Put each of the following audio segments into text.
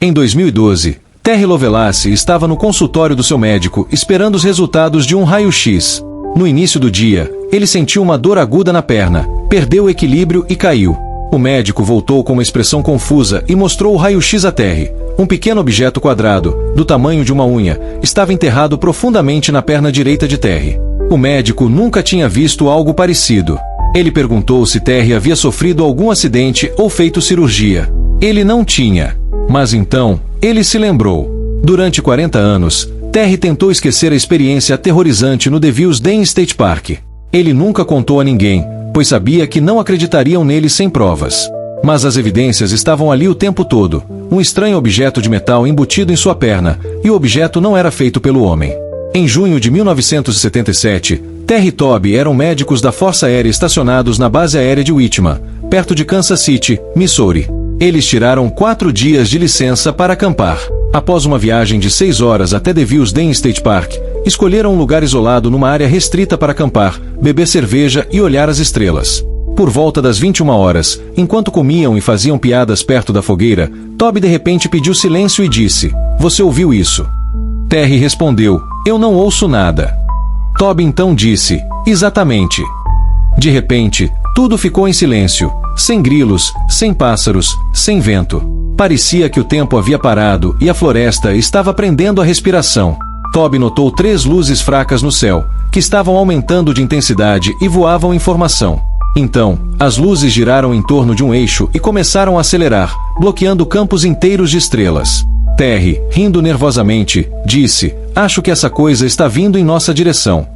Em 2012, Terry Lovelace estava no consultório do seu médico esperando os resultados de um raio-x. No início do dia, ele sentiu uma dor aguda na perna, perdeu o equilíbrio e caiu. O médico voltou com uma expressão confusa e mostrou o raio-x a Terry. Um pequeno objeto quadrado, do tamanho de uma unha, estava enterrado profundamente na perna direita de Terry. O médico nunca tinha visto algo parecido. Ele perguntou se Terry havia sofrido algum acidente ou feito cirurgia. Ele não tinha. Mas então, ele se lembrou. Durante 40 anos, Terry tentou esquecer a experiência aterrorizante no Devil's Den State Park. Ele nunca contou a ninguém, pois sabia que não acreditariam nele sem provas. Mas as evidências estavam ali o tempo todo. Um estranho objeto de metal embutido em sua perna, e o objeto não era feito pelo homem. Em junho de 1977, Terry e Toby eram médicos da Força Aérea estacionados na base aérea de Whitman, perto de Kansas City, Missouri. Eles tiraram 4 dias de licença para acampar. Após uma viagem de 6 horas até Devil's Den State Park, escolheram um lugar isolado numa área restrita para acampar, beber cerveja e olhar as estrelas. Por volta das 21 horas, enquanto comiam e faziam piadas perto da fogueira, Toby de repente pediu silêncio e disse: "Você ouviu isso?" Terry respondeu: "Eu não ouço nada." Toby então disse: "Exatamente." De repente, tudo ficou em silêncio, sem grilos, sem pássaros, sem vento. Parecia que o tempo havia parado e a floresta estava prendendo a respiração. Toby notou 3 luzes fracas no céu, que estavam aumentando de intensidade e voavam em formação. Então, as luzes giraram em torno de um eixo e começaram a acelerar, bloqueando campos inteiros de estrelas. Terry, rindo nervosamente, disse: "Acho que essa coisa está vindo em nossa direção."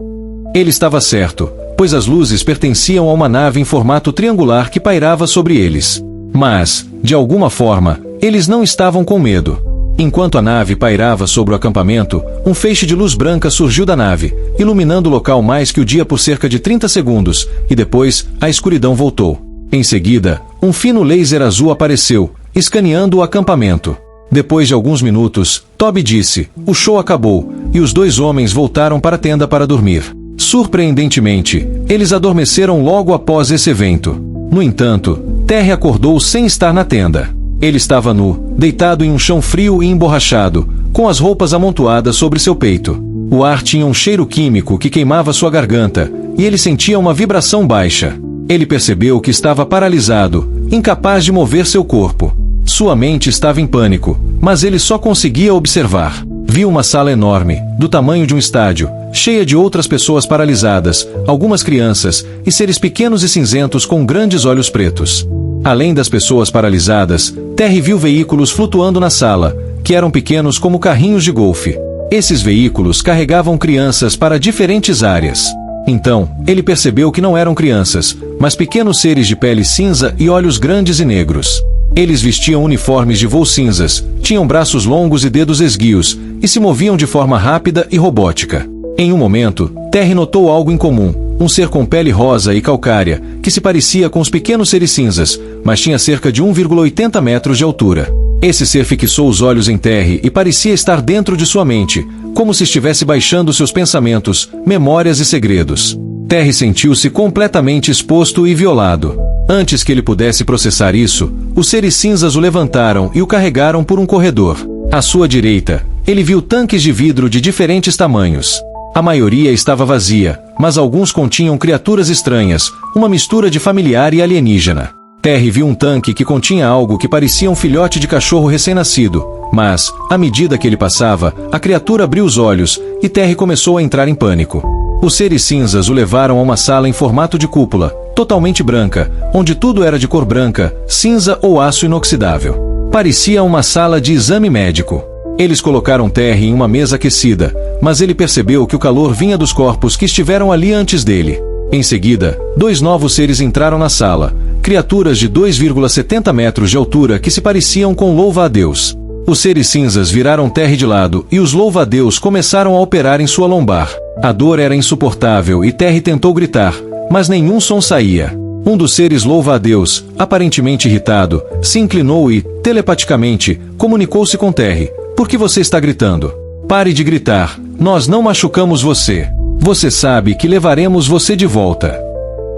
Ele estava certo, pois as luzes pertenciam a uma nave em formato triangular que pairava sobre eles. Mas, de alguma forma, eles não estavam com medo. Enquanto a nave pairava sobre o acampamento, um feixe de luz branca surgiu da nave, iluminando o local mais que o dia por cerca de 30 segundos, e depois, a escuridão voltou. Em seguida, um fino laser azul apareceu, escaneando o acampamento. Depois de alguns minutos, Toby disse: "O show acabou", e os 2 homens voltaram para a tenda para dormir. Surpreendentemente, eles adormeceram logo após esse evento. No entanto, Terry acordou sem estar na tenda. Ele estava nu, deitado em um chão frio e emborrachado, com as roupas amontoadas sobre seu peito. O ar tinha um cheiro químico que queimava sua garganta, e ele sentia uma vibração baixa. Ele percebeu que estava paralisado, incapaz de mover seu corpo. Sua mente estava em pânico, mas ele só conseguia observar. Viu uma sala enorme, do tamanho de um estádio, cheia de outras pessoas paralisadas, algumas crianças, e seres pequenos e cinzentos com grandes olhos pretos. Além das pessoas paralisadas, Terry viu veículos flutuando na sala, que eram pequenos como carrinhos de golfe. Esses veículos carregavam crianças para diferentes áreas. Então, ele percebeu que não eram crianças, mas pequenos seres de pele cinza e olhos grandes e negros. Eles vestiam uniformes de voo cinzas, tinham braços longos e dedos esguios, e se moviam de forma rápida e robótica. Em um momento, Terry notou algo incomum, um ser com pele rosa e calcária, que se parecia com os pequenos seres cinzas, mas tinha cerca de 1,80 metros de altura. Esse ser fixou os olhos em Terry e parecia estar dentro de sua mente, como se estivesse baixando seus pensamentos, memórias e segredos. Terry sentiu-se completamente exposto e violado. Antes que ele pudesse processar isso, os seres cinzas o levantaram e o carregaram por um corredor. À sua direita, ele viu tanques de vidro de diferentes tamanhos. A maioria estava vazia, mas alguns continham criaturas estranhas, uma mistura de familiar e alienígena. Terry viu um tanque que continha algo que parecia um filhote de cachorro recém-nascido, mas, à medida que ele passava, a criatura abriu os olhos, e Terry começou a entrar em pânico. Os seres cinzas o levaram a uma sala em formato de cúpula, totalmente branca, onde tudo era de cor branca, cinza ou aço inoxidável. Parecia uma sala de exame médico. Eles colocaram Terry em uma mesa aquecida, mas ele percebeu que o calor vinha dos corpos que estiveram ali antes dele. Em seguida, 2 novos seres entraram na sala, criaturas de 2,70 metros de altura que se pareciam com louva-a-Deus. Os seres cinzas viraram Terry de lado e os louva-a-Deus começaram a operar em sua lombar. A dor era insuportável e Terry tentou gritar, mas nenhum som saía. Um dos seres louva-a-Deus, aparentemente irritado, se inclinou e, telepaticamente, comunicou-se com Terry. "Por que você está gritando? Pare de gritar, nós não machucamos você. Você sabe que levaremos você de volta."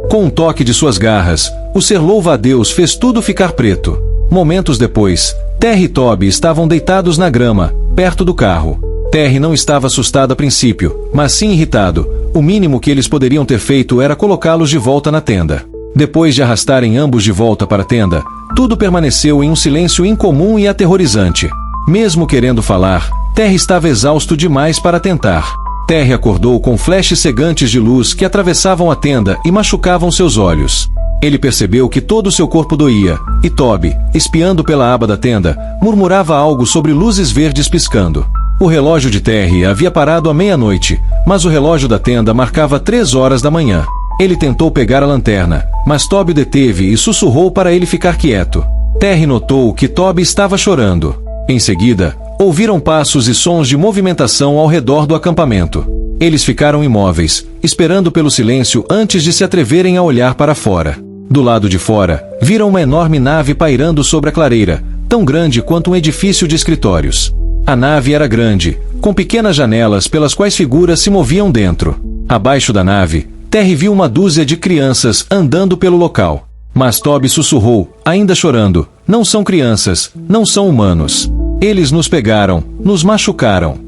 Com um toque de suas garras, o ser louva-a-Deus fez tudo ficar preto. Momentos depois, Terry e Toby estavam deitados na grama, perto do carro. Terry não estava assustado a princípio, mas sim irritado. O mínimo que eles poderiam ter feito era colocá-los de volta na tenda. Depois de arrastarem ambos de volta para a tenda, tudo permaneceu em um silêncio incomum e aterrorizante. Mesmo querendo falar, Terry estava exausto demais para tentar. Terry acordou com flashes cegantes de luz que atravessavam a tenda e machucavam seus olhos. Ele percebeu que todo o seu corpo doía, e Toby, espiando pela aba da tenda, murmurava algo sobre luzes verdes piscando. O relógio de Terry havia parado à meia-noite, mas o relógio da tenda marcava 3 horas da manhã. Ele tentou pegar a lanterna, mas Toby o deteve e sussurrou para ele ficar quieto. Terry notou que Toby estava chorando. Em seguida, ouviram passos e sons de movimentação ao redor do acampamento. Eles ficaram imóveis, esperando pelo silêncio antes de se atreverem a olhar para fora. Do lado de fora, viram uma enorme nave pairando sobre a clareira, tão grande quanto um edifício de escritórios. A nave era grande, com pequenas janelas pelas quais figuras se moviam dentro. Abaixo da nave, Terry viu uma dúzia de crianças andando pelo local. Mas Toby sussurrou, ainda chorando, não são crianças, não são humanos. Eles nos pegaram, nos machucaram.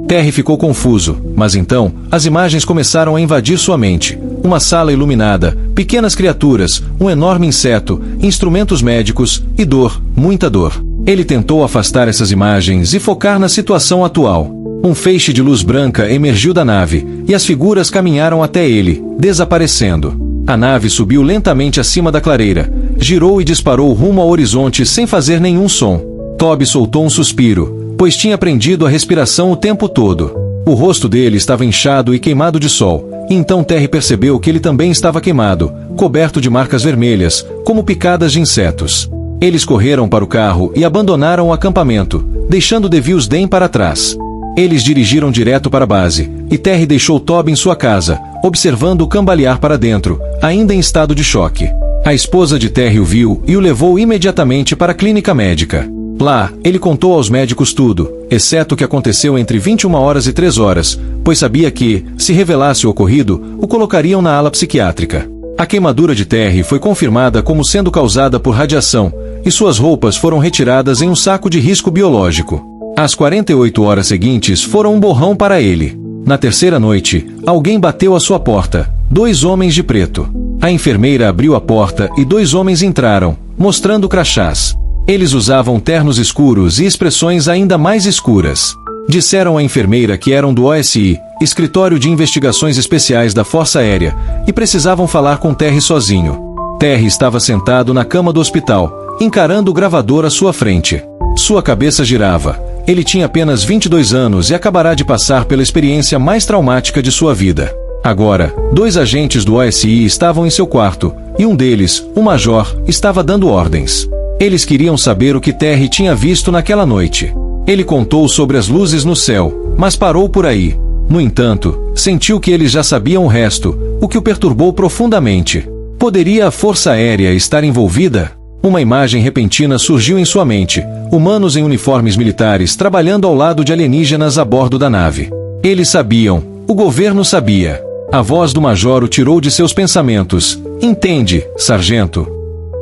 Terry ficou confuso, mas então, as imagens começaram a invadir sua mente. Uma sala iluminada, pequenas criaturas, um enorme inseto, instrumentos médicos e dor, muita dor. Ele tentou afastar essas imagens e focar na situação atual. Um feixe de luz branca emergiu da nave, e as figuras caminharam até ele, desaparecendo. A nave subiu lentamente acima da clareira, girou e disparou rumo ao horizonte sem fazer nenhum som. Toby soltou um suspiro, pois tinha prendido a respiração o tempo todo. O rosto dele estava inchado e queimado de sol, e então Terry percebeu que ele também estava queimado, coberto de marcas vermelhas, como picadas de insetos. Eles correram para o carro e abandonaram o acampamento, deixando Devil's Den para trás. Eles dirigiram direto para a base, e Terry deixou Toby em sua casa, observando-o cambalear para dentro, ainda em estado de choque. A esposa de Terry o viu e o levou imediatamente para a clínica médica. Lá, ele contou aos médicos tudo, exceto o que aconteceu entre 21 horas e 3 horas, pois sabia que, se revelasse o ocorrido, o colocariam na ala psiquiátrica. A queimadura de Terry foi confirmada como sendo causada por radiação, e suas roupas foram retiradas em um saco de risco biológico. As 48 horas seguintes foram um borrão para ele. Na terceira noite, alguém bateu à sua porta, 2 homens de preto. A enfermeira abriu a porta e 2 homens entraram, mostrando crachás. Eles usavam ternos escuros e expressões ainda mais escuras. Disseram à enfermeira que eram do OSI, Escritório de Investigações Especiais da Força Aérea, e precisavam falar com Terry sozinho. Terry estava sentado na cama do hospital, encarando o gravador à sua frente. Sua cabeça girava. Ele tinha apenas 22 anos e acabará de passar pela experiência mais traumática de sua vida. Agora, 2 agentes do OSI estavam em seu quarto, e um deles, o major, estava dando ordens. Eles queriam saber o que Terry tinha visto naquela noite. Ele contou sobre as luzes no céu, mas parou por aí. No entanto, sentiu que eles já sabiam o resto, o que o perturbou profundamente. Poderia a Força Aérea estar envolvida? Uma imagem repentina surgiu em sua mente, humanos em uniformes militares trabalhando ao lado de alienígenas a bordo da nave. Eles sabiam, o governo sabia. A voz do major o tirou de seus pensamentos. Entende, sargento?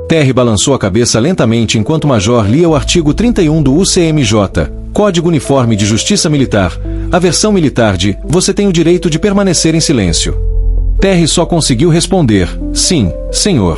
Terry balançou a cabeça lentamente enquanto o major lia o artigo 31 do UCMJ, Código Uniforme de Justiça Militar, a versão militar de "Você tem o direito de permanecer em silêncio". Terry só conseguiu responder, "Sim, senhor".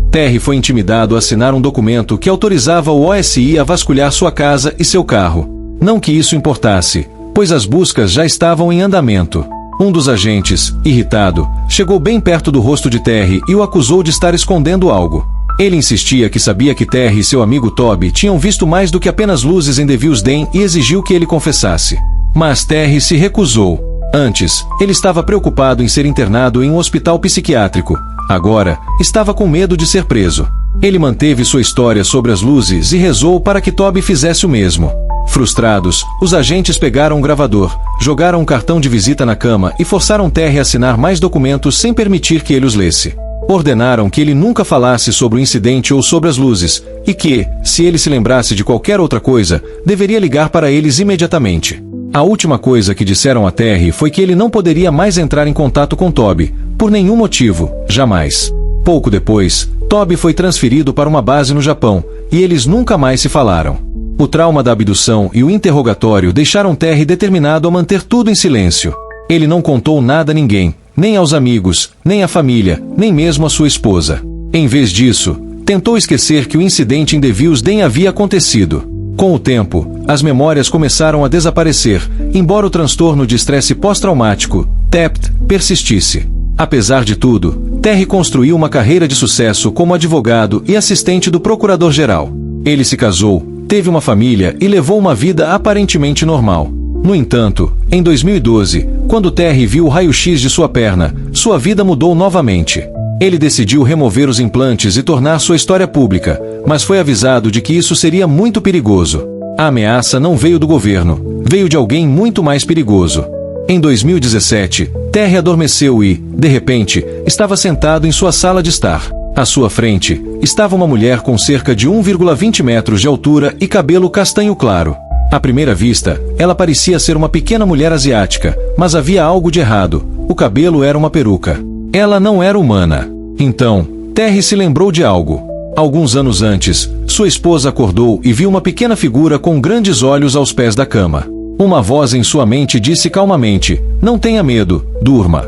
Terry foi intimidado a assinar um documento que autorizava o OSI a vasculhar sua casa e seu carro. Não que isso importasse, pois as buscas já estavam em andamento. Um dos agentes, irritado, chegou bem perto do rosto de Terry e o acusou de estar escondendo algo. Ele insistia que sabia que Terry e seu amigo Toby tinham visto mais do que apenas luzes em Devil's Den e exigiu que ele confessasse. Mas Terry se recusou. Antes, ele estava preocupado em ser internado em um hospital psiquiátrico. Agora, estava com medo de ser preso. Ele manteve sua história sobre as luzes e rezou para que Toby fizesse o mesmo. Frustrados, os agentes pegaram um gravador, jogaram um cartão de visita na cama e forçaram Terry a assinar mais documentos sem permitir que ele os lesse. Ordenaram que ele nunca falasse sobre o incidente ou sobre as luzes, e que, se ele se lembrasse de qualquer outra coisa, deveria ligar para eles imediatamente. A última coisa que disseram a Terry foi que ele não poderia mais entrar em contato com Toby, por nenhum motivo, jamais. Pouco depois, Toby foi transferido para uma base no Japão, e eles nunca mais se falaram. O trauma da abdução e o interrogatório deixaram Terry determinado a manter tudo em silêncio. Ele não contou nada a ninguém, nem aos amigos, nem à família, nem mesmo à sua esposa. Em vez disso, tentou esquecer que o incidente em Devil's Den havia acontecido. Com o tempo, as memórias começaram a desaparecer, embora o transtorno de estresse pós-traumático, TEPT, persistisse. Apesar de tudo, Terry construiu uma carreira de sucesso como advogado e assistente do procurador-geral. Ele se casou, teve uma família e levou uma vida aparentemente normal. No entanto, em 2012, quando Terry viu o raio-x de sua perna, sua vida mudou novamente. Ele decidiu remover os implantes e tornar sua história pública, mas foi avisado de que isso seria muito perigoso. A ameaça não veio do governo, veio de alguém muito mais perigoso. Em 2017, Terry adormeceu e, de repente, estava sentado em sua sala de estar. À sua frente, estava uma mulher com cerca de 1,20 metros de altura e cabelo castanho claro. À primeira vista, ela parecia ser uma pequena mulher asiática, mas havia algo de errado. O cabelo era uma peruca. Ela não era humana. Então, Terry se lembrou de algo. Alguns anos antes, sua esposa acordou e viu uma pequena figura com grandes olhos aos pés da cama. Uma voz em sua mente disse calmamente: "Não tenha medo, durma."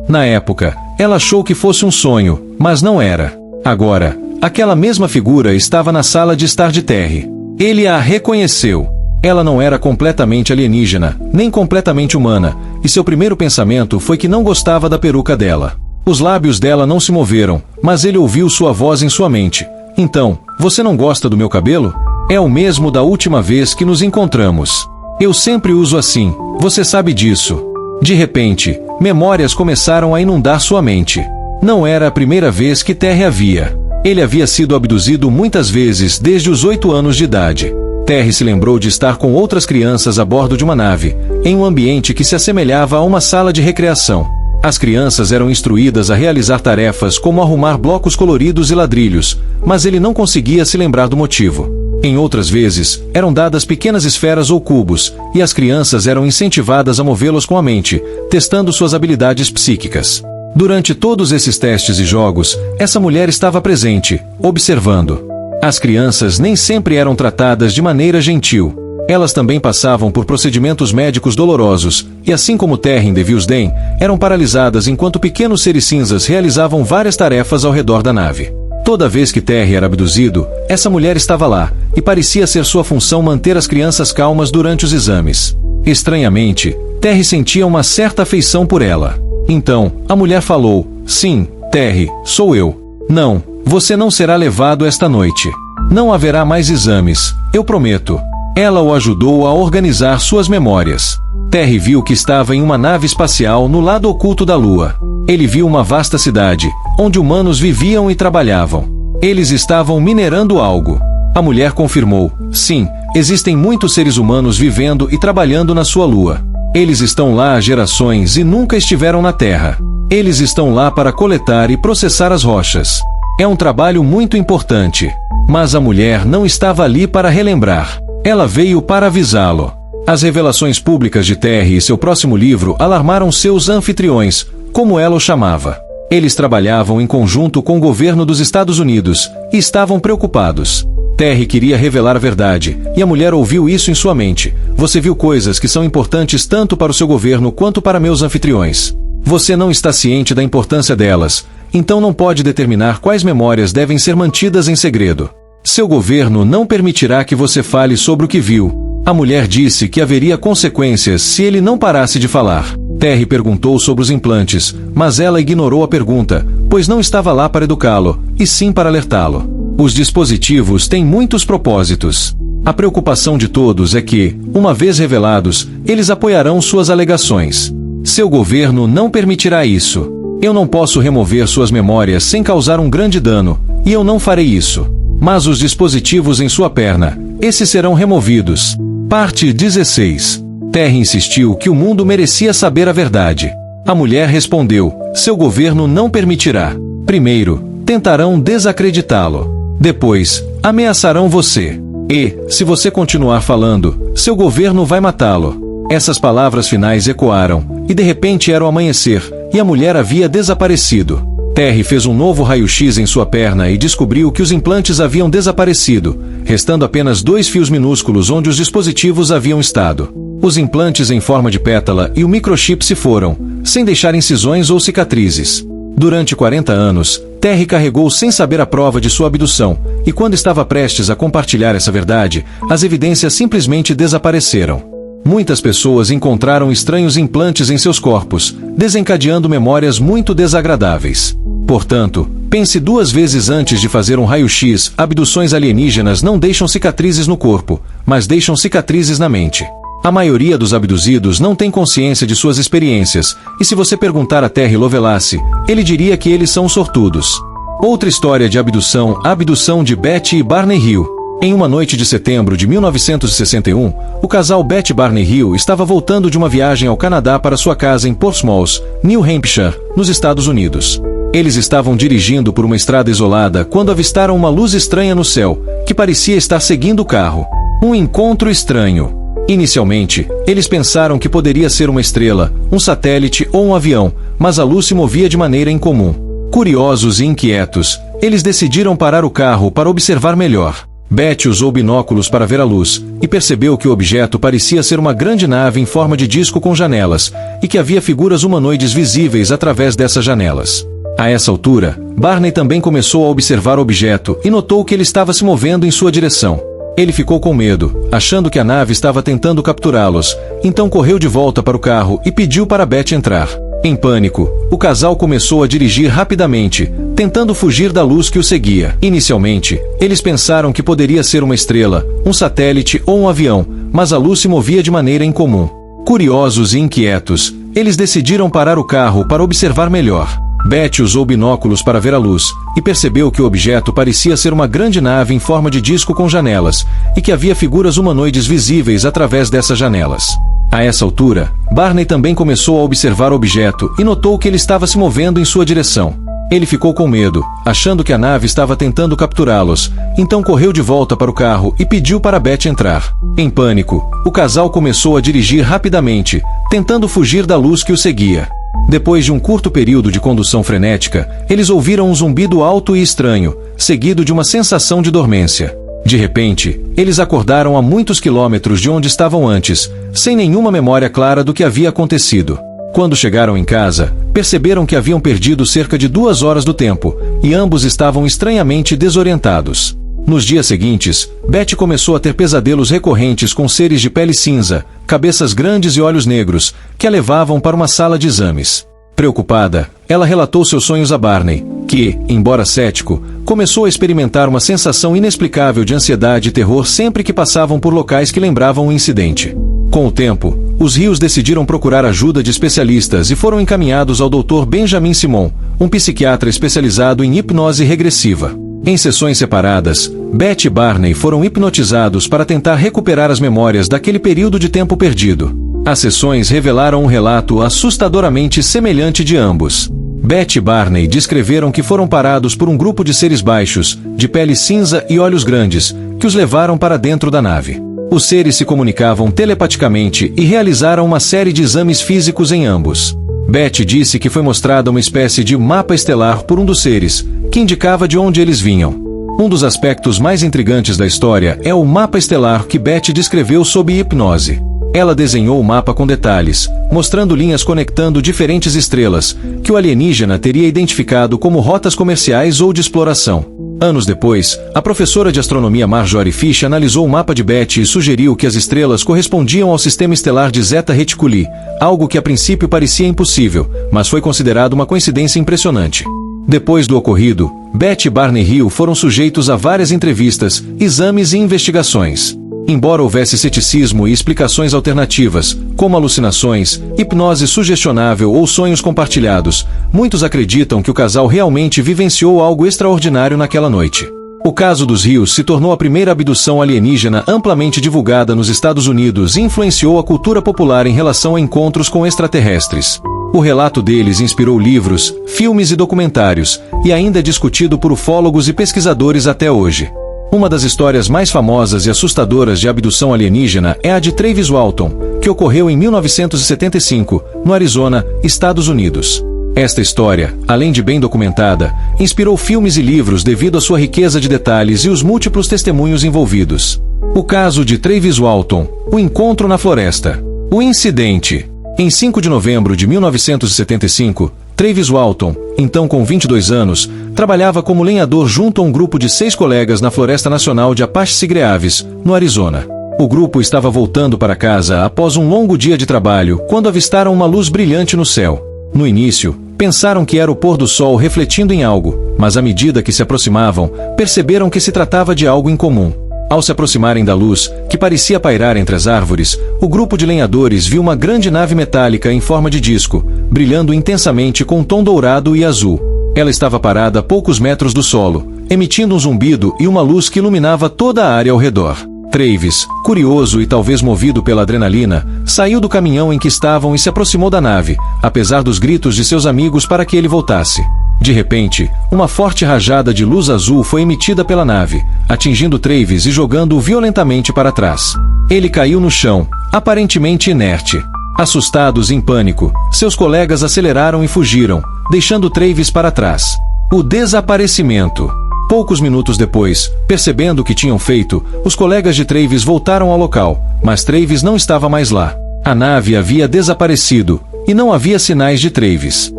Na época, ela achou que fosse um sonho, mas não era. Agora, aquela mesma figura estava na sala de estar de Terry. Ele a reconheceu. Ela não era completamente alienígena, nem completamente humana, e seu primeiro pensamento foi que não gostava da peruca dela. Os lábios dela não se moveram, mas ele ouviu sua voz em sua mente. "Então, você não gosta do meu cabelo? É o mesmo da última vez que nos encontramos. Eu sempre uso assim, você sabe disso." De repente, memórias começaram a inundar sua mente. Não era a primeira vez que Terry a via. Ele havia sido abduzido muitas vezes desde os 8 anos de idade. Terry se lembrou de estar com outras crianças a bordo de uma nave, em um ambiente que se assemelhava a uma sala de recreação. As crianças eram instruídas a realizar tarefas como arrumar blocos coloridos e ladrilhos, mas ele não conseguia se lembrar do motivo. Em outras vezes, eram dadas pequenas esferas ou cubos, e as crianças eram incentivadas a movê-los com a mente, testando suas habilidades psíquicas. Durante todos esses testes e jogos, essa mulher estava presente, observando. As crianças nem sempre eram tratadas de maneira gentil. Elas também passavam por procedimentos médicos dolorosos, e assim como Terry em Devil's Den, eram paralisadas enquanto pequenos seres cinzas realizavam várias tarefas ao redor da nave. Toda vez que Terry era abduzido, essa mulher estava lá, e parecia ser sua função manter as crianças calmas durante os exames. Estranhamente, Terry sentia uma certa afeição por ela. Então, a mulher falou: "Sim, Terry, sou eu. Não, você não será levado esta noite. Não haverá mais exames, eu prometo." Ela o ajudou a organizar suas memórias. Terry viu que estava em uma nave espacial no lado oculto da Lua. Ele viu uma vasta cidade, onde humanos viviam e trabalhavam. Eles estavam minerando algo. A mulher confirmou: "Sim, existem muitos seres humanos vivendo e trabalhando na sua Lua. Eles estão lá há gerações e nunca estiveram na Terra. Eles estão lá para coletar e processar as rochas. É um trabalho muito importante." Mas a mulher não estava ali para relembrar. Ela veio para avisá-lo. As revelações públicas de Terry e seu próximo livro alarmaram seus anfitriões, como ela o chamava. Eles trabalhavam em conjunto com o governo dos Estados Unidos e estavam preocupados. Terry queria revelar a verdade, e a mulher ouviu isso em sua mente. "Você viu coisas que são importantes tanto para o seu governo quanto para meus anfitriões. Você não está ciente da importância delas, então não pode determinar quais memórias devem ser mantidas em segredo. Seu governo não permitirá que você fale sobre o que viu." A mulher disse que haveria consequências se ele não parasse de falar. Terry perguntou sobre os implantes, mas ela ignorou a pergunta, pois não estava lá para educá-lo, e sim para alertá-lo. Os dispositivos têm muitos propósitos. A preocupação de todos é que, uma vez revelados, eles apoiarão suas alegações. Seu governo não permitirá isso. Eu não posso remover suas memórias sem causar um grande dano, e eu não farei isso. Mas os dispositivos em sua perna, esses serão removidos. Parte 16. Terry insistiu que o mundo merecia saber a verdade. A mulher respondeu: "Seu governo não permitirá. Primeiro, tentarão desacreditá-lo. Depois, ameaçarão você. E, se você continuar falando, seu governo vai matá-lo." Essas palavras finais ecoaram, e de repente era o amanhecer, e a mulher havia desaparecido. Terry fez um novo raio-x em sua perna e descobriu que os implantes haviam desaparecido, restando apenas 2 fios minúsculos onde os dispositivos haviam estado. Os implantes em forma de pétala e o microchip se foram, sem deixar incisões ou cicatrizes. Durante 40 anos, Terry carregou sem saber a prova de sua abdução, e quando estava prestes a compartilhar essa verdade, as evidências simplesmente desapareceram. Muitas pessoas encontraram estranhos implantes em seus corpos, desencadeando memórias muito desagradáveis. Portanto, pense 2 vezes antes de fazer um raio-x. Abduções alienígenas não deixam cicatrizes no corpo, mas deixam cicatrizes na mente. A maioria dos abduzidos não tem consciência de suas experiências, e se você perguntar a Terry Lovelace, ele diria que eles são sortudos. Outra história de abdução, a abdução de Betty e Barney Hill. Em uma noite de setembro de 1961, o casal Betty e Barney Hill estava voltando de uma viagem ao Canadá para sua casa em Portsmouth, New Hampshire, nos Estados Unidos. Eles estavam dirigindo por uma estrada isolada quando avistaram uma luz estranha no céu, que parecia estar seguindo o carro. Um encontro estranho. Inicialmente, eles pensaram que poderia ser uma estrela, um satélite ou um avião, mas a luz se movia de maneira incomum. Curiosos e inquietos, eles decidiram parar o carro para observar melhor. Betty usou binóculos para ver a luz, e percebeu que o objeto parecia ser uma grande nave em forma de disco com janelas, e que havia figuras humanoides visíveis através dessas janelas. A essa altura, Barney também começou a observar o objeto e notou que ele estava se movendo em sua direção. Ele ficou com medo, achando que a nave estava tentando capturá-los, então correu de volta para o carro e pediu para Betty entrar. Em pânico, o casal começou a dirigir rapidamente, tentando fugir da luz que o seguia. Inicialmente, eles pensaram que poderia ser uma estrela, um satélite ou um avião, mas a luz se movia de maneira incomum. Curiosos e inquietos, eles decidiram parar o carro para observar melhor. Betty usou binóculos para ver a luz, e percebeu que o objeto parecia ser uma grande nave em forma de disco com janelas, e que havia figuras humanoides visíveis através dessas janelas. A essa altura, Barney também começou a observar o objeto e notou que ele estava se movendo em sua direção. Ele ficou com medo, achando que a nave estava tentando capturá-los, então correu de volta para o carro e pediu para Betty entrar. Em pânico, o casal começou a dirigir rapidamente, tentando fugir da luz que o seguia. Depois de um curto período de condução frenética, eles ouviram um zumbido alto e estranho, seguido de uma sensação de dormência. De repente, eles acordaram a muitos quilômetros de onde estavam antes, sem nenhuma memória clara do que havia acontecido. Quando chegaram em casa, perceberam que haviam perdido cerca de 2 horas do tempo, e ambos estavam estranhamente desorientados. Nos dias seguintes, Betty começou a ter pesadelos recorrentes com seres de pele cinza, cabeças grandes e olhos negros, que a levavam para uma sala de exames. Preocupada, ela relatou seus sonhos a Barney, que, embora cético, começou a experimentar uma sensação inexplicável de ansiedade e terror sempre que passavam por locais que lembravam o incidente. Com o tempo, os Hills decidiram procurar ajuda de especialistas e foram encaminhados ao Dr. Benjamin Simon, um psiquiatra especializado em hipnose regressiva. Em sessões separadas, Betty e Barney foram hipnotizados para tentar recuperar as memórias daquele período de tempo perdido. As sessões revelaram um relato assustadoramente semelhante de ambos. Betty e Barney descreveram que foram parados por um grupo de seres baixos, de pele cinza e olhos grandes, que os levaram para dentro da nave. Os seres se comunicavam telepaticamente e realizaram uma série de exames físicos em ambos. Betty disse que foi mostrada uma espécie de mapa estelar por um dos seres, que indicava de onde eles vinham. Um dos aspectos mais intrigantes da história é o mapa estelar que Betty descreveu sob hipnose. Ela desenhou o mapa com detalhes, mostrando linhas conectando diferentes estrelas, que o alienígena teria identificado como rotas comerciais ou de exploração. Anos depois, a professora de astronomia Marjorie Fish analisou o mapa de Betty e sugeriu que as estrelas correspondiam ao sistema estelar de Zeta Reticuli, algo que a princípio parecia impossível, mas foi considerado uma coincidência impressionante. Depois do ocorrido, Betty e Barney Hill foram sujeitos a várias entrevistas, exames e investigações. Embora houvesse ceticismo e explicações alternativas, como alucinações, hipnose sugestionável ou sonhos compartilhados, muitos acreditam que o casal realmente vivenciou algo extraordinário naquela noite. O caso dos Hills se tornou a primeira abdução alienígena amplamente divulgada nos Estados Unidos e influenciou a cultura popular em relação a encontros com extraterrestres. O relato deles inspirou livros, filmes e documentários, e ainda é discutido por ufólogos e pesquisadores até hoje. Uma das histórias mais famosas e assustadoras de abdução alienígena é a de Travis Walton, que ocorreu em 1975, no Arizona, Estados Unidos. Esta história, além de bem documentada, inspirou filmes e livros devido à sua riqueza de detalhes e os múltiplos testemunhos envolvidos. O caso de Travis Walton, o encontro na floresta. O incidente. Em 5 de novembro de 1975, Travis Walton, então com 22 anos, trabalhava como lenhador junto a um grupo de 6 colegas na Floresta Nacional de Apache-Sigreaves, no Arizona. O grupo estava voltando para casa após um longo dia de trabalho quando avistaram uma luz brilhante no céu. No início, pensaram que era o pôr do sol refletindo em algo, mas à medida que se aproximavam, perceberam que se tratava de algo incomum. Ao se aproximarem da luz, que parecia pairar entre as árvores, o grupo de lenhadores viu uma grande nave metálica em forma de disco, brilhando intensamente com um tom dourado e azul. Ela estava parada a poucos metros do solo, emitindo um zumbido e uma luz que iluminava toda a área ao redor. Travis, curioso e talvez movido pela adrenalina, saiu do caminhão em que estavam e se aproximou da nave, apesar dos gritos de seus amigos para que ele voltasse. De repente, uma forte rajada de luz azul foi emitida pela nave, atingindo Travis e jogando-o violentamente para trás. Ele caiu no chão, aparentemente inerte. Assustados e em pânico, seus colegas aceleraram e fugiram, deixando Travis para trás. O desaparecimento. Poucos minutos depois, percebendo o que tinham feito, os colegas de Travis voltaram ao local, mas Travis não estava mais lá. A nave havia desaparecido, e não havia sinais de Travis.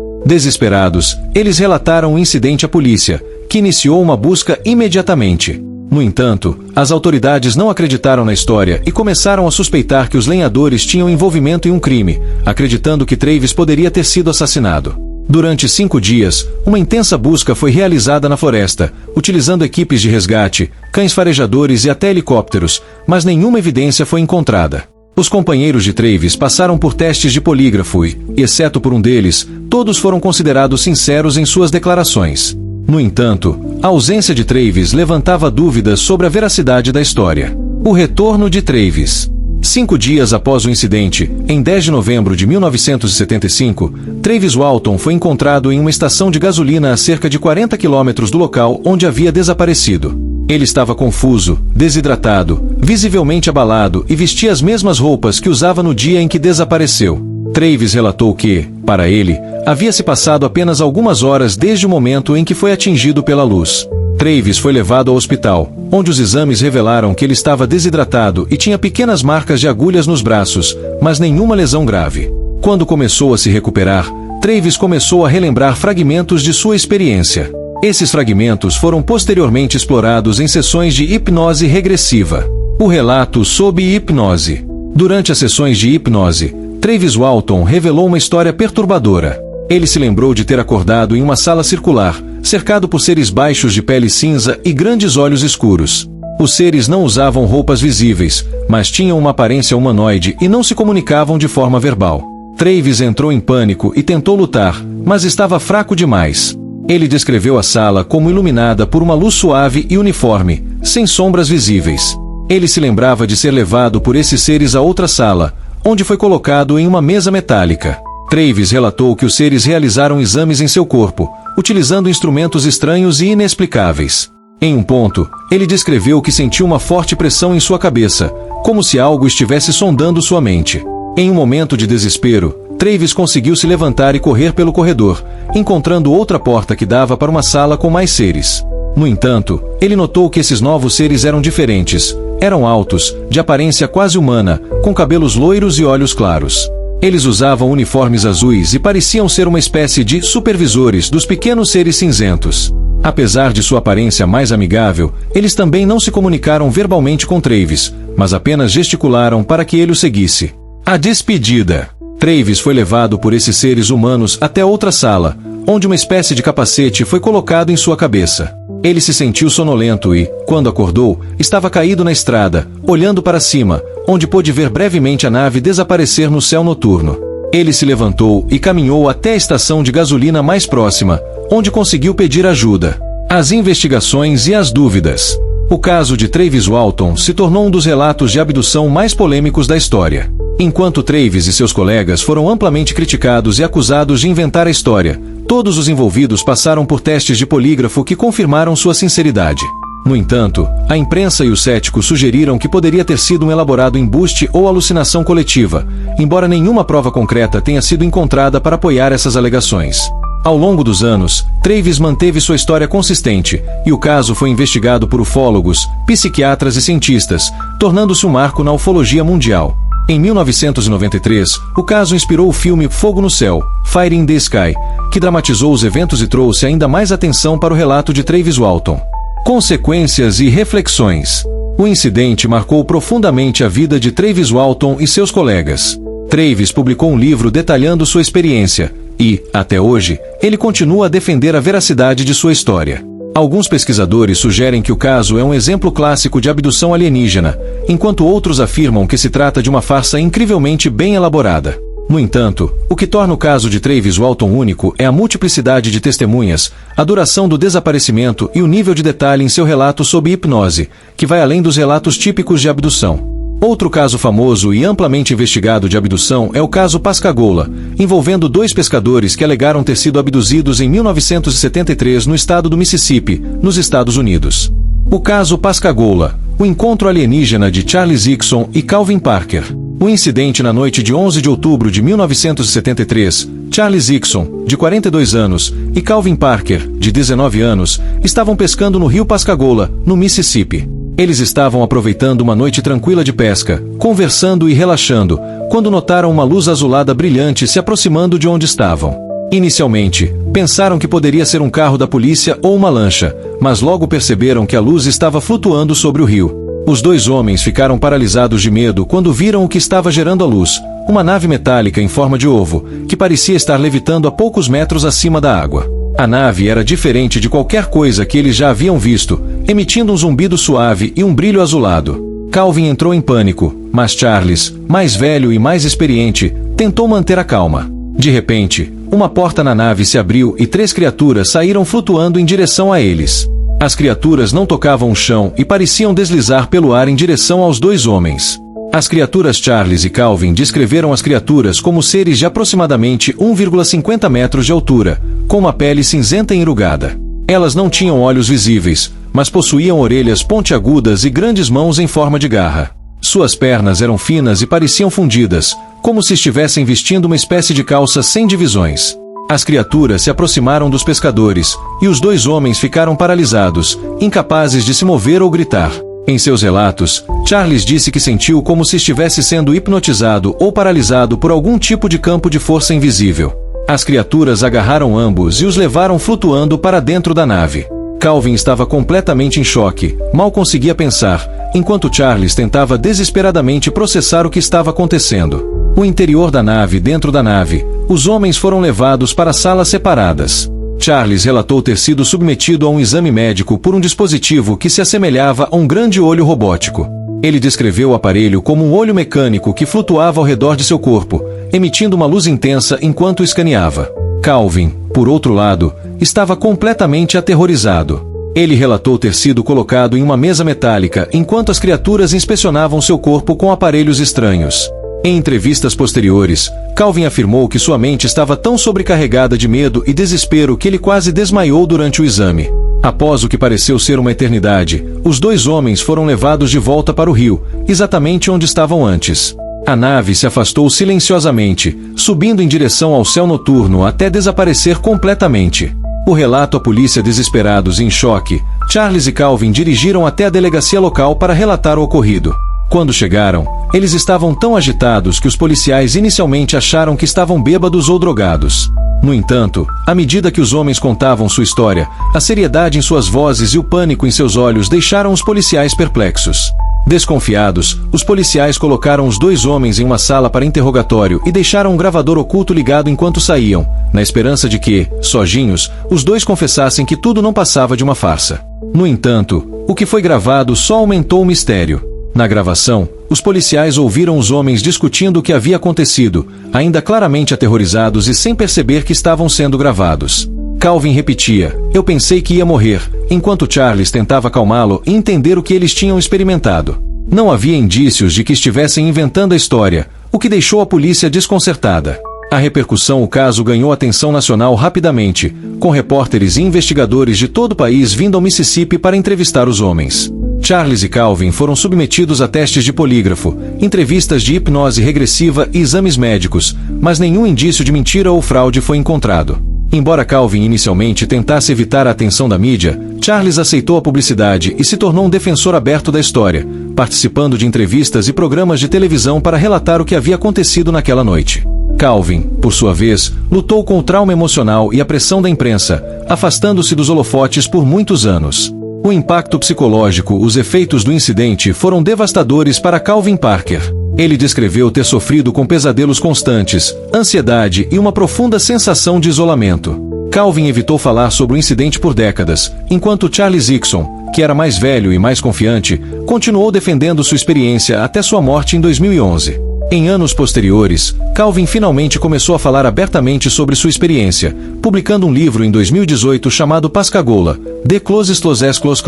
Desesperados, eles relataram o incidente à polícia, que iniciou uma busca imediatamente. No entanto, as autoridades não acreditaram na história e começaram a suspeitar que os lenhadores tinham envolvimento em um crime, acreditando que Travis poderia ter sido assassinado. Durante 5 dias, uma intensa busca foi realizada na floresta, utilizando equipes de resgate, cães farejadores e até helicópteros, mas nenhuma evidência foi encontrada. Os companheiros de Travis passaram por testes de polígrafo e, exceto por um deles, todos foram considerados sinceros em suas declarações. No entanto, a ausência de Travis levantava dúvidas sobre a veracidade da história. O retorno de Travis. 5 dias após o incidente, em 10 de novembro de 1975, Travis Walton foi encontrado em uma estação de gasolina a cerca de 40 quilômetros do local onde havia desaparecido. Ele estava confuso, desidratado, visivelmente abalado e vestia as mesmas roupas que usava no dia em que desapareceu. Travis relatou que, para ele, havia se passado apenas algumas horas desde o momento em que foi atingido pela luz. Travis foi levado ao hospital, onde os exames revelaram que ele estava desidratado e tinha pequenas marcas de agulhas nos braços, mas nenhuma lesão grave. Quando começou a se recuperar, Travis começou a relembrar fragmentos de sua experiência. Esses fragmentos foram posteriormente explorados em sessões de hipnose regressiva. O relato sob hipnose. Durante as sessões de hipnose, Travis Walton revelou uma história perturbadora. Ele se lembrou de ter acordado em uma sala circular, cercado por seres baixos de pele cinza e grandes olhos escuros. Os seres não usavam roupas visíveis, mas tinham uma aparência humanoide e não se comunicavam de forma verbal. Travis entrou em pânico e tentou lutar, mas estava fraco demais. Ele descreveu a sala como iluminada por uma luz suave e uniforme, sem sombras visíveis. Ele se lembrava de ser levado por esses seres a outra sala, onde foi colocado em uma mesa metálica. Travis relatou que os seres realizaram exames em seu corpo, utilizando instrumentos estranhos e inexplicáveis. Em um ponto, ele descreveu que sentiu uma forte pressão em sua cabeça, como se algo estivesse sondando sua mente. Em um momento de desespero, Travis conseguiu se levantar e correr pelo corredor, encontrando outra porta que dava para uma sala com mais seres. No entanto, ele notou que esses novos seres eram diferentes. Eram altos, de aparência quase humana, com cabelos loiros e olhos claros. Eles usavam uniformes azuis e pareciam ser uma espécie de supervisores dos pequenos seres cinzentos. Apesar de sua aparência mais amigável, eles também não se comunicaram verbalmente com Travis, mas apenas gesticularam para que ele o seguisse. A despedida. Travis foi levado por esses seres humanos até outra sala, onde uma espécie de capacete foi colocado em sua cabeça. Ele se sentiu sonolento e, quando acordou, estava caído na estrada, olhando para cima, onde pôde ver brevemente a nave desaparecer no céu noturno. Ele se levantou e caminhou até a estação de gasolina mais próxima, onde conseguiu pedir ajuda. As investigações e as dúvidas. O caso de Travis Walton se tornou um dos relatos de abdução mais polêmicos da história. Enquanto Travis e seus colegas foram amplamente criticados e acusados de inventar a história, todos os envolvidos passaram por testes de polígrafo que confirmaram sua sinceridade. No entanto, a imprensa e os céticos sugeriram que poderia ter sido um elaborado embuste ou alucinação coletiva, embora nenhuma prova concreta tenha sido encontrada para apoiar essas alegações. Ao longo dos anos, Travis manteve sua história consistente, e o caso foi investigado por ufólogos, psiquiatras e cientistas, tornando-se um marco na ufologia mundial. Em 1993, o caso inspirou o filme Fogo no Céu, Fire in the Sky, que dramatizou os eventos e trouxe ainda mais atenção para o relato de Travis Walton. Consequências e reflexões. O incidente marcou profundamente a vida de Travis Walton e seus colegas. Travis publicou um livro detalhando sua experiência e, até hoje, ele continua a defender a veracidade de sua história. Alguns pesquisadores sugerem que o caso é um exemplo clássico de abdução alienígena, enquanto outros afirmam que se trata de uma farsa incrivelmente bem elaborada. No entanto, o que torna o caso de Travis Walton único é a multiplicidade de testemunhas, a duração do desaparecimento e o nível de detalhe em seu relato sob hipnose, que vai além dos relatos típicos de abdução. Outro caso famoso e amplamente investigado de abdução é o caso Pascagoula, envolvendo 2 pescadores que alegaram ter sido abduzidos em 1973 no estado do Mississippi, nos Estados Unidos. O caso Pascagoula, o encontro alienígena de Charles Hickson e Calvin Parker. O incidente na noite de 11 de outubro de 1973, Charles Hickson, de 42 anos, e Calvin Parker, de 19 anos, estavam pescando no rio Pascagoula, no Mississippi. Eles estavam aproveitando uma noite tranquila de pesca, conversando e relaxando, quando notaram uma luz azulada brilhante se aproximando de onde estavam. Inicialmente, pensaram que poderia ser um carro da polícia ou uma lancha, mas logo perceberam que a luz estava flutuando sobre o rio. Os 2 homens ficaram paralisados de medo quando viram o que estava gerando a luz, uma nave metálica em forma de ovo, que parecia estar levitando a poucos metros acima da água. A nave era diferente de qualquer coisa que eles já haviam visto, emitindo um zumbido suave e um brilho azulado. Calvin entrou em pânico, mas Charles, mais velho e mais experiente, tentou manter a calma. De repente, uma porta na nave se abriu e 3 criaturas saíram flutuando em direção a eles. As criaturas não tocavam o chão e pareciam deslizar pelo ar em direção aos 2 homens. As criaturas Charles e Calvin descreveram as criaturas como seres de aproximadamente 1,50 metros de altura, com uma pele cinzenta e enrugada. Elas não tinham olhos visíveis, mas possuíam orelhas pontiagudas e grandes mãos em forma de garra. Suas pernas eram finas e pareciam fundidas, como se estivessem vestindo uma espécie de calça sem divisões. As criaturas se aproximaram dos pescadores, e os 2 homens ficaram paralisados, incapazes de se mover ou gritar. Em seus relatos, Charles disse que sentiu como se estivesse sendo hipnotizado ou paralisado por algum tipo de campo de força invisível. As criaturas agarraram ambos e os levaram flutuando para dentro da nave. Calvin estava completamente em choque, mal conseguia pensar, enquanto Charles tentava desesperadamente processar o que estava acontecendo. O interior da nave, dentro da nave, os homens foram levados para salas separadas. Charles relatou ter sido submetido a um exame médico por um dispositivo que se assemelhava a um grande olho robótico. Ele descreveu o aparelho como um olho mecânico que flutuava ao redor de seu corpo, emitindo uma luz intensa enquanto o escaneava. Calvin, por outro lado, estava completamente aterrorizado. Ele relatou ter sido colocado em uma mesa metálica enquanto as criaturas inspecionavam seu corpo com aparelhos estranhos. Em entrevistas posteriores, Calvin afirmou que sua mente estava tão sobrecarregada de medo e desespero que ele quase desmaiou durante o exame. Após o que pareceu ser uma eternidade, os 2 homens foram levados de volta para o rio, exatamente onde estavam antes. A nave se afastou silenciosamente, subindo em direção ao céu noturno até desaparecer completamente. O relato à polícia desesperados e em choque, Charles e Calvin dirigiram até a delegacia local para relatar o ocorrido. Quando chegaram, eles estavam tão agitados que os policiais inicialmente acharam que estavam bêbados ou drogados. No entanto, à medida que os homens contavam sua história, a seriedade em suas vozes e o pânico em seus olhos deixaram os policiais perplexos. Desconfiados, os policiais colocaram os 2 homens em uma sala para interrogatório e deixaram um gravador oculto ligado enquanto saíam, na esperança de que, sozinhos, os 2 confessassem que tudo não passava de uma farsa. No entanto, o que foi gravado só aumentou o mistério. Na gravação, os policiais ouviram os homens discutindo o que havia acontecido, ainda claramente aterrorizados e sem perceber que estavam sendo gravados. Calvin repetia: "Eu pensei que ia morrer", enquanto Charles tentava acalmá-lo e entender o que eles tinham experimentado. Não havia indícios de que estivessem inventando a história, o que deixou a polícia desconcertada. A repercussão do caso ganhou atenção nacional rapidamente, com repórteres e investigadores de todo o país vindo ao Mississippi para entrevistar os homens. Charles e Calvin foram submetidos a testes de polígrafo, entrevistas de hipnose regressiva e exames médicos, mas nenhum indício de mentira ou fraude foi encontrado. Embora Calvin inicialmente tentasse evitar a atenção da mídia, Charles aceitou a publicidade e se tornou um defensor aberto da história, participando de entrevistas e programas de televisão para relatar o que havia acontecido naquela noite. Calvin, por sua vez, lutou com o trauma emocional e a pressão da imprensa, afastando-se dos holofotes por muitos anos. O impacto psicológico, os efeitos do incidente foram devastadores para Calvin Parker. Ele descreveu ter sofrido com pesadelos constantes, ansiedade e uma profunda sensação de isolamento. Calvin evitou falar sobre o incidente por décadas, enquanto Charles Hickson, que era mais velho e mais confiante, continuou defendendo sua experiência até sua morte em 2011. Em anos posteriores, Calvin finalmente começou a falar abertamente sobre sua experiência, publicando um livro em 2018 chamado Pascagoula, The Closest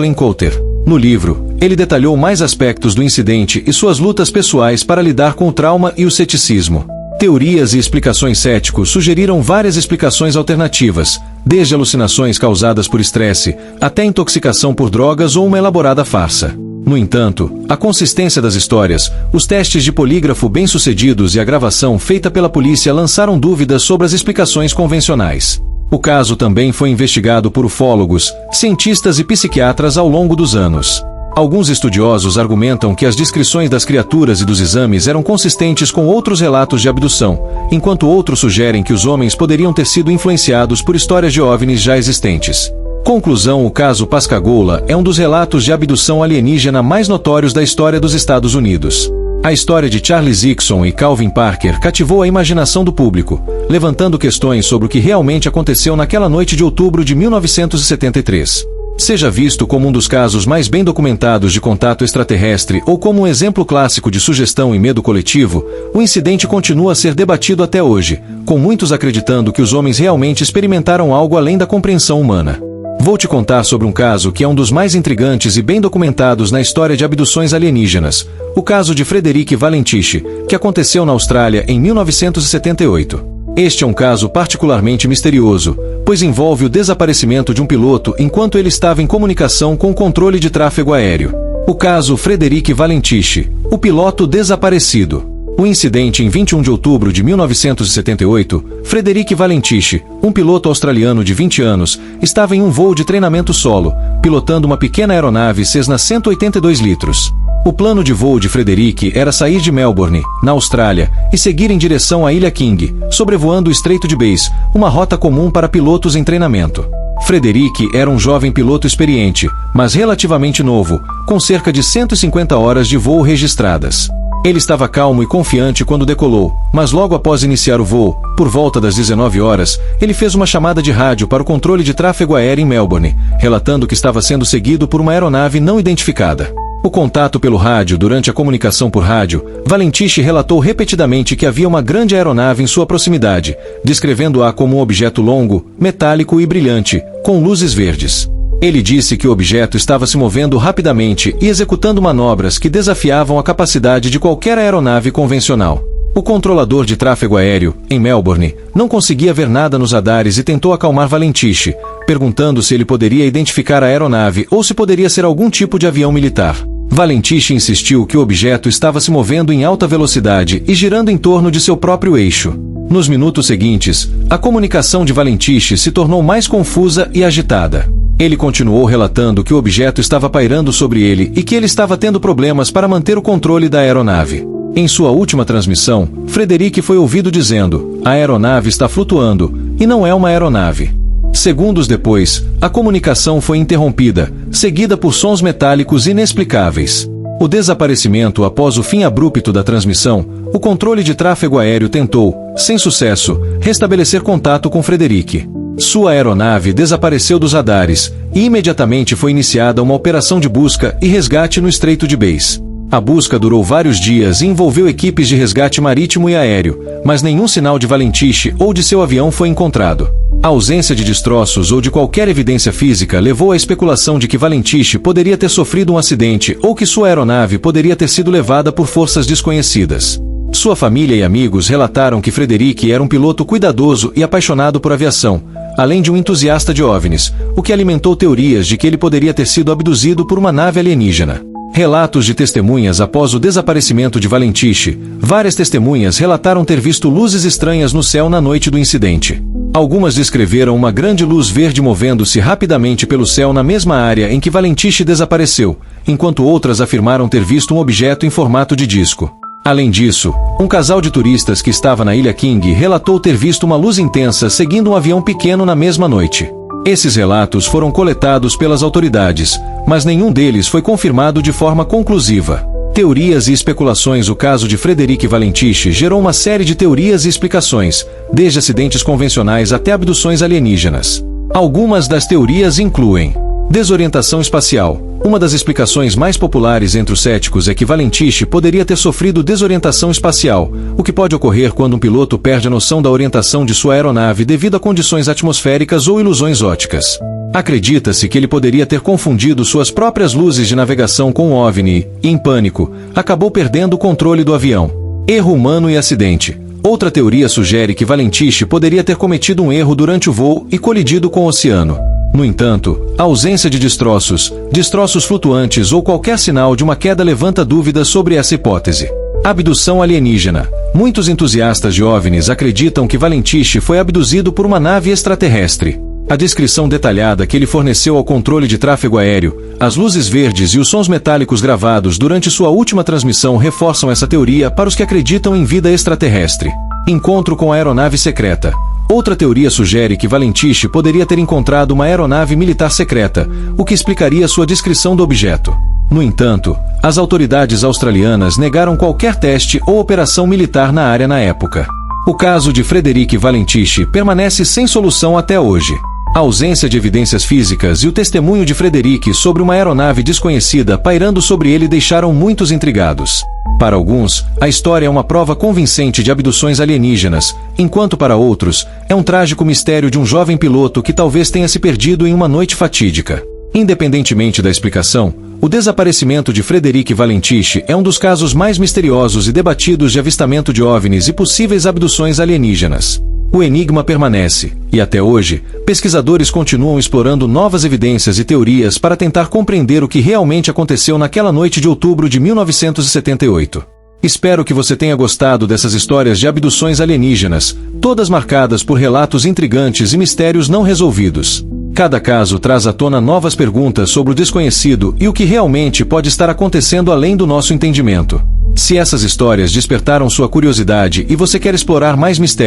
Encounter. No livro, ele detalhou mais aspectos do incidente e suas lutas pessoais para lidar com o trauma e o ceticismo. Teorias e explicações céticos sugeriram várias explicações alternativas, desde alucinações causadas por estresse, até intoxicação por drogas ou uma elaborada farsa. No entanto, a consistência das histórias, os testes de polígrafo bem-sucedidos e a gravação feita pela polícia lançaram dúvidas sobre as explicações convencionais. O caso também foi investigado por ufólogos, cientistas e psiquiatras ao longo dos anos. Alguns estudiosos argumentam que as descrições das criaturas e dos exames eram consistentes com outros relatos de abdução, enquanto outros sugerem que os homens poderiam ter sido influenciados por histórias de OVNIs já existentes. Conclusão: o caso Pascagoula é um dos relatos de abdução alienígena mais notórios da história dos Estados Unidos. A história de Charles Hickson e Calvin Parker cativou a imaginação do público, levantando questões sobre o que realmente aconteceu naquela noite de outubro de 1973. Seja visto como um dos casos mais bem documentados de contato extraterrestre ou como um exemplo clássico de sugestão e medo coletivo, o incidente continua a ser debatido até hoje, com muitos acreditando que os homens realmente experimentaram algo além da compreensão humana. Vou te contar sobre um caso que é um dos mais intrigantes e bem documentados na história de abduções alienígenas, o caso de Frederick Valentichi, que aconteceu na Austrália em 1978. Este é um caso particularmente misterioso, pois envolve o desaparecimento de um piloto enquanto ele estava em comunicação com o controle de tráfego aéreo. O caso Frederick Valentichi, o piloto desaparecido. O incidente em 21 de outubro de 1978, Frederick Valentichi, um piloto australiano de 20 anos, estava em um voo de treinamento solo, pilotando uma pequena aeronave Cessna 182 litros. O plano de voo de Frederick era sair de Melbourne, na Austrália, e seguir em direção à Ilha King, sobrevoando o Estreito de Bass, uma rota comum para pilotos em treinamento. Frederick era um jovem piloto experiente, mas relativamente novo, com cerca de 150 horas de voo registradas. Ele estava calmo e confiante quando decolou, mas logo após iniciar o voo, por volta das 19 horas, ele fez uma chamada de rádio para o controle de tráfego aéreo em Melbourne, relatando que estava sendo seguido por uma aeronave não identificada. O contato pelo rádio. Durante a comunicação por rádio, Valentichi relatou repetidamente que havia uma grande aeronave em sua proximidade, descrevendo-a como um objeto longo, metálico e brilhante, com luzes verdes. Ele disse que o objeto estava se movendo rapidamente e executando manobras que desafiavam a capacidade de qualquer aeronave convencional. O controlador de tráfego aéreo, em Melbourne, não conseguia ver nada nos radares e tentou acalmar Valentichi, perguntando se ele poderia identificar a aeronave ou se poderia ser algum tipo de avião militar. Valentichi insistiu que o objeto estava se movendo em alta velocidade e girando em torno de seu próprio eixo. Nos minutos seguintes, a comunicação de Valentichi se tornou mais confusa e agitada. Ele continuou relatando que o objeto estava pairando sobre ele e que ele estava tendo problemas para manter o controle da aeronave. Em sua última transmissão, Frederick foi ouvido dizendo: "A aeronave está flutuando, e não é uma aeronave." Segundos depois, a comunicação foi interrompida, seguida por sons metálicos inexplicáveis. O desaparecimento. Após o fim abrupto da transmissão, o controle de tráfego aéreo tentou, sem sucesso, restabelecer contato com Frederick. Sua aeronave desapareceu dos radares, e imediatamente foi iniciada uma operação de busca e resgate no Estreito de Bass. A busca durou vários dias e envolveu equipes de resgate marítimo e aéreo, mas nenhum sinal de Valentichi ou de seu avião foi encontrado. A ausência de destroços ou de qualquer evidência física levou à especulação de que Valentichi poderia ter sofrido um acidente ou que sua aeronave poderia ter sido levada por forças desconhecidas. Sua família e amigos relataram que Frederick era um piloto cuidadoso e apaixonado por aviação, além de um entusiasta de OVNIs, o que alimentou teorias de que ele poderia ter sido abduzido por uma nave alienígena. Relatos de testemunhas. Após o desaparecimento de Valentichi, várias testemunhas relataram ter visto luzes estranhas no céu na noite do incidente. Algumas descreveram uma grande luz verde movendo-se rapidamente pelo céu na mesma área em que Valentiche desapareceu, enquanto outras afirmaram ter visto um objeto em formato de disco. Além disso, um casal de turistas que estava na Ilha King relatou ter visto uma luz intensa seguindo um avião pequeno na mesma noite. Esses relatos foram coletados pelas autoridades, mas nenhum deles foi confirmado de forma conclusiva. Teorias e especulações. O caso de Frederic Valentiche gerou uma série de teorias e explicações, desde acidentes convencionais até abduções alienígenas. Algumas das teorias incluem desorientação espacial. Uma das explicações mais populares entre os céticos é que Valentiche poderia ter sofrido desorientação espacial, o que pode ocorrer quando um piloto perde a noção da orientação de sua aeronave devido a condições atmosféricas ou ilusões ópticas. Acredita-se que ele poderia ter confundido suas próprias luzes de navegação com um OVNI e, em pânico, acabou perdendo o controle do avião. Erro humano e acidente. Outra teoria sugere que Valentiche poderia ter cometido um erro durante o voo e colidido com o oceano. No entanto, a ausência de destroços flutuantes ou qualquer sinal de uma queda levanta dúvidas sobre essa hipótese. Abdução alienígena. Muitos entusiastas de OVNIs acreditam que Valentiche foi abduzido por uma nave extraterrestre. A descrição detalhada que ele forneceu ao controle de tráfego aéreo, as luzes verdes e os sons metálicos gravados durante sua última transmissão reforçam essa teoria para os que acreditam em vida extraterrestre. Encontro com a aeronave secreta. Outra teoria sugere que Valentiche poderia ter encontrado uma aeronave militar secreta, o que explicaria sua descrição do objeto. No entanto, as autoridades australianas negaram qualquer teste ou operação militar na área na época. O caso de Frederic Valentiche permanece sem solução até hoje. A ausência de evidências físicas e o testemunho de Frederic sobre uma aeronave desconhecida pairando sobre ele deixaram muitos intrigados. Para alguns, a história é uma prova convincente de abduções alienígenas, enquanto para outros, é um trágico mistério de um jovem piloto que talvez tenha se perdido em uma noite fatídica. Independentemente da explicação, o desaparecimento de Frederic Valentiche é um dos casos mais misteriosos e debatidos de avistamento de OVNIs e possíveis abduções alienígenas. O enigma permanece, e até hoje, pesquisadores continuam explorando novas evidências e teorias para tentar compreender o que realmente aconteceu naquela noite de outubro de 1978. Espero que você tenha gostado dessas histórias de abduções alienígenas, todas marcadas por relatos intrigantes e mistérios não resolvidos. Cada caso traz à tona novas perguntas sobre o desconhecido e o que realmente pode estar acontecendo além do nosso entendimento. Se essas histórias despertaram sua curiosidade e você quer explorar mais mistérios,